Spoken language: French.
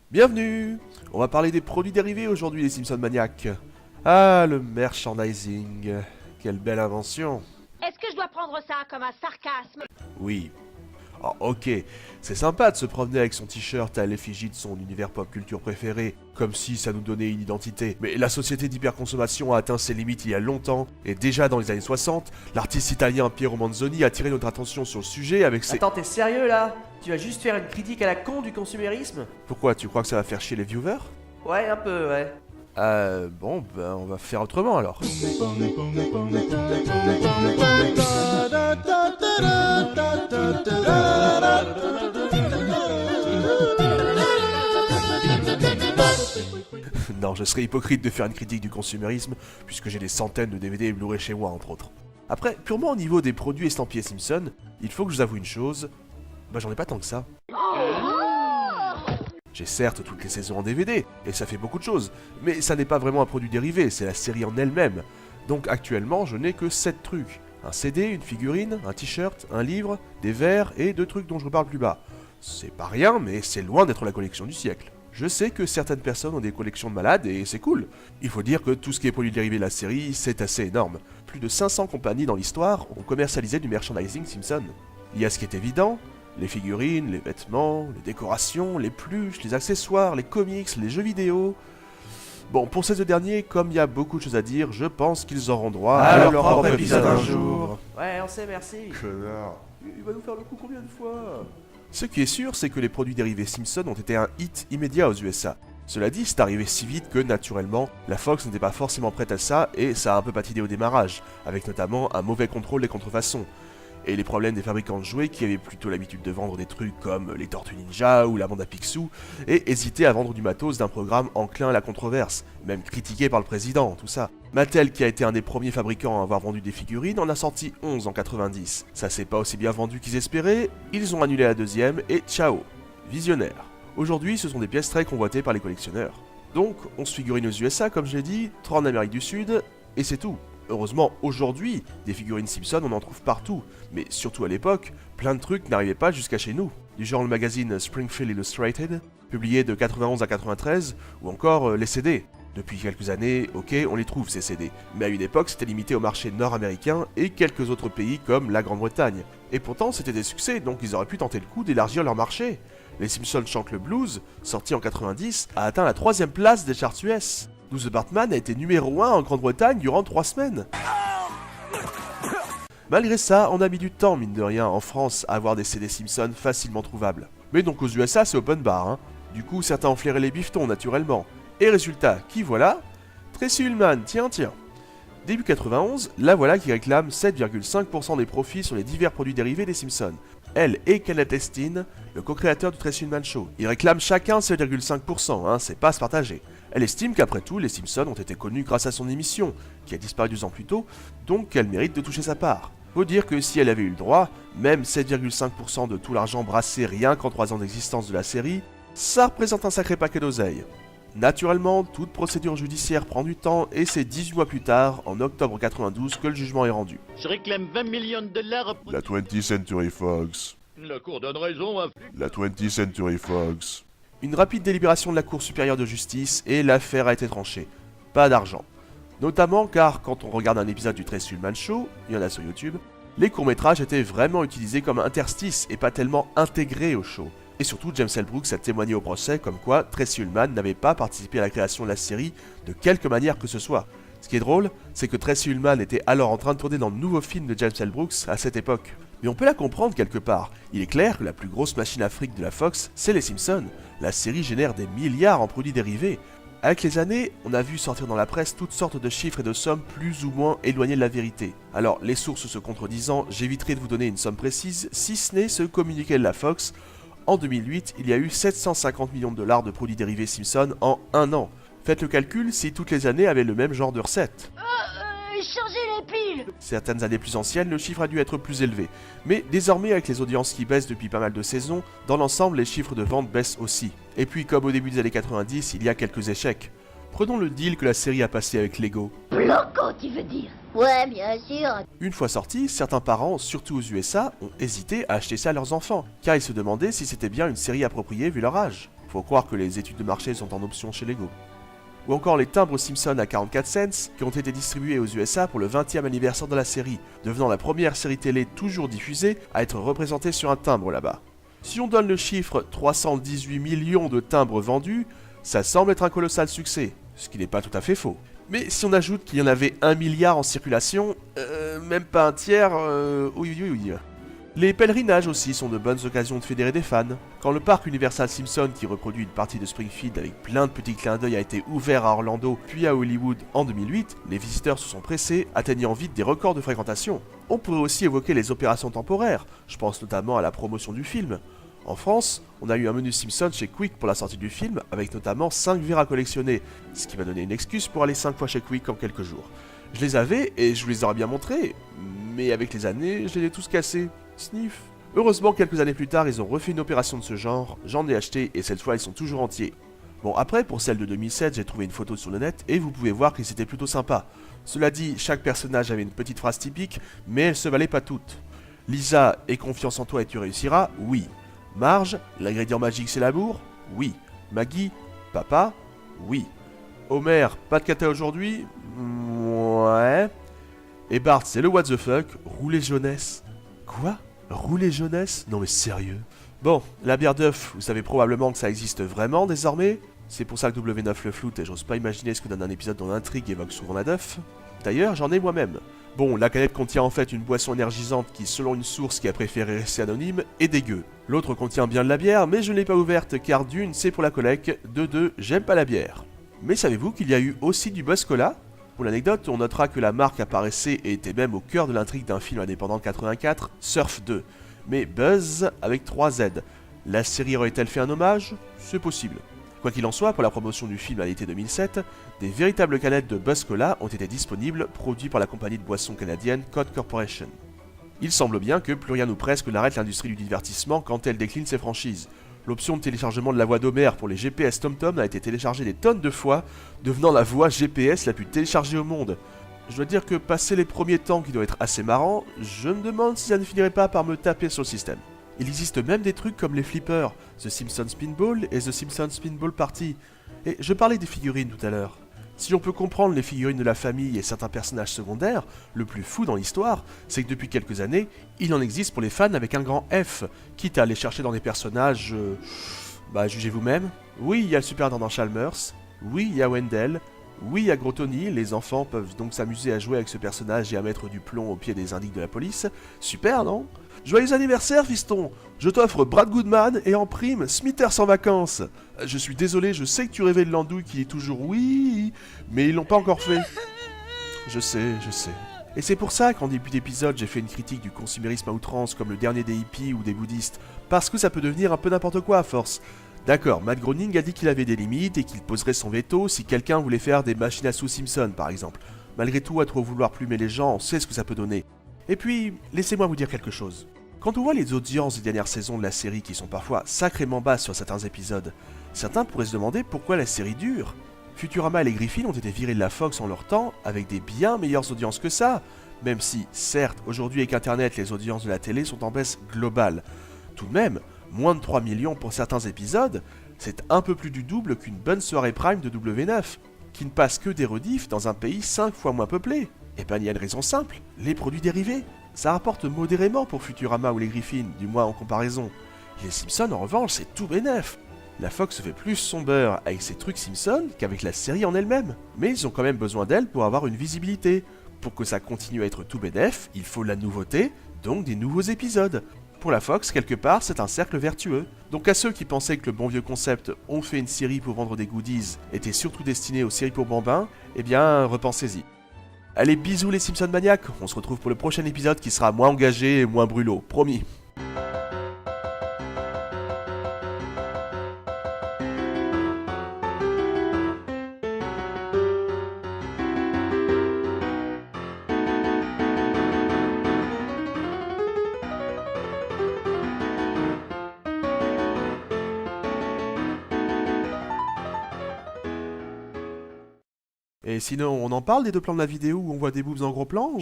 Bienvenue! On va parler des produits dérivés aujourd'hui, les Simpson maniaques. Ah, le merchandising. Quelle belle invention. Est-ce que je dois prendre ça comme un sarcasme? Oui. Oh, ok, c'est sympa de se promener avec son t-shirt à l'effigie de son univers pop culture préféré, comme si ça nous donnait une identité. Mais la société d'hyperconsommation a atteint ses limites il y a longtemps, et déjà dans les années 60, l'artiste italien Piero Manzoni a attiré notre attention sur le sujet avec ses... Attends, t'es sérieux là? Tu vas juste faire une critique à la con du consumérisme? Pourquoi, tu crois que ça va faire chier les viewers? Ouais, un peu, ouais. Bon, ben on va faire autrement alors. Non, je serais hypocrite de faire une critique du consumérisme, puisque j'ai des centaines de DVD et Blu-ray chez moi, entre autres. Après, purement au niveau des produits estampillés Simpson, il faut que je vous avoue une chose, bah j'en ai pas tant que ça. J'ai certes toutes les saisons en DVD, et ça fait beaucoup de choses, mais ça n'est pas vraiment un produit dérivé, c'est la série en elle-même. Donc actuellement, je n'ai que 7 trucs. Un CD, une figurine, un t-shirt, un livre, des verres et 2 trucs dont je reparle plus bas. C'est pas rien, mais c'est loin d'être la collection du siècle. Je sais que certaines personnes ont des collections de malades et c'est cool. Il faut dire que tout ce qui est produit dérivé de la série, c'est assez énorme. Plus de 500 compagnies dans l'histoire ont commercialisé du merchandising Simpson. Il y a ce qui est évident, les figurines, les vêtements, les décorations, les pluches, les accessoires, les comics, les jeux vidéo... Bon, pour ces deux derniers, comme il y a beaucoup de choses à dire, je pense qu'ils auront droit à leur propre épisode un jour. Ouais, on sait, merci. Connard. Il va nous faire le coup combien de fois? Ce qui est sûr, c'est que les produits dérivés Simpson ont été un hit immédiat aux USA. Cela dit, c'est arrivé si vite que, naturellement, la Fox n'était pas forcément prête à ça et ça a un peu patiné au démarrage, avec notamment un mauvais contrôle des contrefaçons. Et les problèmes des fabricants de jouets qui avaient plutôt l'habitude de vendre des trucs comme les Tortues Ninja ou la bande à Picsou, et hésitaient à vendre du matos d'un programme enclin à la controverse, même critiqué par le président, tout ça. Mattel, qui a été un des premiers fabricants à avoir vendu des figurines, en a sorti 11 en 90. Ça s'est pas aussi bien vendu qu'ils espéraient, ils ont annulé la deuxième, et ciao, visionnaire. Aujourd'hui, ce sont des pièces très convoitées par les collectionneurs. Donc, 11 figurines aux USA, comme je l'ai dit, 3 en Amérique du Sud, et c'est tout. Heureusement, aujourd'hui, des figurines Simpson, on en trouve partout, mais surtout à l'époque, plein de trucs n'arrivaient pas jusqu'à chez nous. Du genre le magazine Springfield Illustrated, publié de 91 à 93, ou encore les CD. Depuis quelques années, ok, on les trouve ces CD, mais à une époque c'était limité au marché nord-américain et quelques autres pays comme la Grande-Bretagne. Et pourtant c'était des succès, donc ils auraient pu tenter le coup d'élargir leur marché. Les Simpsons chantent le blues, sorti en 90, a atteint la 3ème place des charts US. D'où The Batman a été numéro 1 en Grande-Bretagne durant 3 semaines. Malgré ça, on a mis du temps, mine de rien, en France, à avoir des CD Simpson facilement trouvables. Mais donc aux USA, c'est open bar, hein. Du coup, certains ont flairé les bifetons, naturellement. Et résultat, qui voilà? Tracy Ullman, tiens. Début 91, la voilà qui réclame 7,5% des profits sur les divers produits dérivés des Simpsons. Elle et Kenneth Estin, le co-créateur du Tracy Ullman Show. Ils réclament chacun 7,5%, hein, c'est pas à se partager. Elle estime qu'après tout, les Simpsons ont été connus grâce à son émission, qui a disparu 2 ans plus tôt, donc qu'elle mérite de toucher sa part. Faut dire que si elle avait eu le droit, même 7,5% de tout l'argent brassé rien qu'en 3 ans d'existence de la série, ça représente un sacré paquet d'oseille. Naturellement, toute procédure judiciaire prend du temps et c'est 18 mois plus tard, en octobre 92, que le jugement est rendu. Je réclame 20 millions de dollars. La 20th Century Fox. La cour donne raison à... La 20th Century Fox. Une rapide délibération de la Cour supérieure de justice et l'affaire a été tranchée. Pas d'argent. Notamment car quand on regarde un épisode du Tracy Ullman Show, il y en a sur YouTube, les courts-métrages étaient vraiment utilisés comme interstices et pas tellement intégrés au show. Et surtout, James L. Brooks a témoigné au procès comme quoi Tracy Ullman n'avait pas participé à la création de la série de quelque manière que ce soit. Ce qui est drôle, c'est que Tracy Ullman était alors en train de tourner dans le nouveau film de James L. Brooks à cette époque. Mais on peut la comprendre quelque part. Il est clair que la plus grosse machine à fric de la Fox, c'est les Simpsons. La série génère des milliards en produits dérivés. Avec les années, on a vu sortir dans la presse toutes sortes de chiffres et de sommes plus ou moins éloignées de la vérité. Alors, les sources se contredisant, j'éviterai de vous donner une somme précise, si ce n'est ce communiqué de la Fox. En 2008, il y a eu 750 millions de dollars de produits dérivés Simpson en 1 an. Faites le calcul si toutes les années avaient le même genre de recettes. Changez les piles! Certaines années plus anciennes, le chiffre a dû être plus élevé. Mais désormais, avec les audiences qui baissent depuis pas mal de saisons, dans l'ensemble, les chiffres de vente baissent aussi. Et puis, comme au début des années 90, il y a quelques échecs. Prenons le deal que la série a passé avec Lego. Blanco, tu veux dire? Ouais, bien sûr. Une fois sorti, certains parents, surtout aux USA, ont hésité à acheter ça à leurs enfants, car ils se demandaient si c'était bien une série appropriée vu leur âge. Faut croire que les études de marché sont en option chez Lego. Ou encore les timbres Simpson à 44 cents qui ont été distribués aux USA pour le 20e anniversaire de la série, devenant la première série télé toujours diffusée à être représentée sur un timbre là-bas. Si on donne le chiffre 318 millions de timbres vendus, ça semble être un colossal succès, ce qui n'est pas tout à fait faux. Mais si on ajoute qu'il y en avait 1 milliard en circulation, même pas un tiers, oui. Les pèlerinages aussi sont de bonnes occasions de fédérer des fans. Quand le parc Universal Simpson, qui reproduit une partie de Springfield avec plein de petits clins d'œil, a été ouvert à Orlando puis à Hollywood en 2008, les visiteurs se sont pressés, atteignant vite des records de fréquentation. On pourrait aussi évoquer les opérations temporaires, je pense notamment à la promotion du film. En France, on a eu un menu Simpson chez Quick pour la sortie du film, avec notamment 5 verres à collectionner, ce qui m'a donné une excuse pour aller 5 fois chez Quick en quelques jours. Je les avais et je vous les aurais bien montrés, mais avec les années, je les ai tous cassés. Sniff. Heureusement, quelques années plus tard, ils ont refait une opération de ce genre, j'en ai acheté et cette fois ils sont toujours entiers. Bon, après, pour celle de 2007, j'ai trouvé une photo sur le net et vous pouvez voir qu'ils étaient plutôt sympas. Cela dit, chaque personnage avait une petite phrase typique, mais elles se valaient pas toutes. Lisa, aie confiance en toi et tu réussiras, oui. Marge, l'ingrédient magique c'est l'amour, oui. Maggie, papa, oui. Homer, pas de cata aujourd'hui, ouais. Et Bart, c'est le what the fuck, rouler jeunesse. Quoi? Rouler jeunesse? Non mais sérieux? Bon, la bière d'œuf, vous savez probablement que ça existe vraiment désormais. C'est pour ça que W9 le floute et j'ose pas imaginer ce que donne un épisode dont l'intrigue évoque souvent la d'œuf. D'ailleurs, j'en ai moi-même. Bon, la canette contient en fait une boisson énergisante qui, selon une source qui a préféré rester anonyme, est dégueu. L'autre contient bien de la bière, mais je ne l'ai pas ouverte car d'une, c'est pour la collecte, de deux, j'aime pas la bière. Mais savez-vous qu'il y a eu aussi du Buzz Cola? Pour l'anecdote, on notera que la marque apparaissait et était même au cœur de l'intrigue d'un film indépendant de 84, Surf 2. Mais Buzz avec 3 Z. La série aurait-elle fait un hommage? C'est possible. Quoi qu'il en soit, pour la promotion du film à l'été 2007, des véritables canettes de Buzz Cola ont été disponibles, produits par la compagnie de boissons canadienne Code Corporation. Il semble bien que plus rien ou presque n'arrête l'industrie du divertissement quand elle décline ses franchises. L'option de téléchargement de la voix d'Homer pour les GPS TomTom a été téléchargée des tonnes de fois, devenant la voix GPS la plus téléchargée au monde. Je dois dire que passé les premiers temps qui doivent être assez marrants, je me demande si ça ne finirait pas par me taper sur le système. Il existe même des trucs comme les flippers, The Simpsons Spinball et The Simpsons Spinball Party. Et je parlais des figurines tout à l'heure. Si on peut comprendre les figurines de la famille et certains personnages secondaires, le plus fou dans l'histoire, c'est que depuis quelques années, il en existe pour les fans avec un grand F, quitte à aller chercher dans des personnages... jugez vous-même. Oui, il y a le superintendant Chalmers, oui, il y a Wendell, oui, il y a Gros Tony, les enfants peuvent donc s'amuser à jouer avec ce personnage et à mettre du plomb au pied des indices de la police. Super, non? Joyeux anniversaire, fiston! Je t'offre Brad Goodman et en prime, Smithers en vacances. Je suis désolé, je sais que tu rêvais de l'andouille qui est toujours oui, mais ils l'ont pas encore fait. Je sais. Et c'est pour ça qu'en début d'épisode, j'ai fait une critique du consumérisme à outrance comme le dernier des hippies ou des bouddhistes, parce que ça peut devenir un peu n'importe quoi à force. D'accord, Matt Groening a dit qu'il avait des limites et qu'il poserait son veto si quelqu'un voulait faire des machines à sous Simpson par exemple. Malgré tout, à trop vouloir plumer les gens, on sait ce que ça peut donner. Et puis, laissez-moi vous dire quelque chose. Quand on voit les audiences des dernières saisons de la série qui sont parfois sacrément basses sur certains épisodes, certains pourraient se demander pourquoi la série dure. Futurama et les Griffins ont été virés de la Fox en leur temps avec des bien meilleures audiences que ça, même si, certes, aujourd'hui avec Internet, les audiences de la télé sont en baisse globale. Tout de même, moins de 3 millions pour certains épisodes, c'est un peu plus du double qu'une bonne soirée prime de W9, qui ne passe que des rediffs dans un pays 5 fois moins peuplé. Et ben il y a une raison simple, les produits dérivés. Ça rapporte modérément pour Futurama ou les Griffins, du moins en comparaison. Les Simpsons en revanche, c'est tout bénef. La Fox fait plus son beurre avec ses trucs Simpsons qu'avec la série en elle-même. Mais ils ont quand même besoin d'elle pour avoir une visibilité. Pour que ça continue à être tout bénef, il faut la nouveauté, donc des nouveaux épisodes. Pour la Fox, quelque part, c'est un cercle vertueux. Donc à ceux qui pensaient que le bon vieux concept « on fait une série pour vendre des goodies » était surtout destiné aux séries pour bambins, eh bien, repensez-y. Allez, bisous les Simpson maniaques, on se retrouve pour le prochain épisode qui sera moins engagé et moins brûlot, promis. Et sinon, on en parle des deux plans de la vidéo où on voit des boobs en gros plan ou...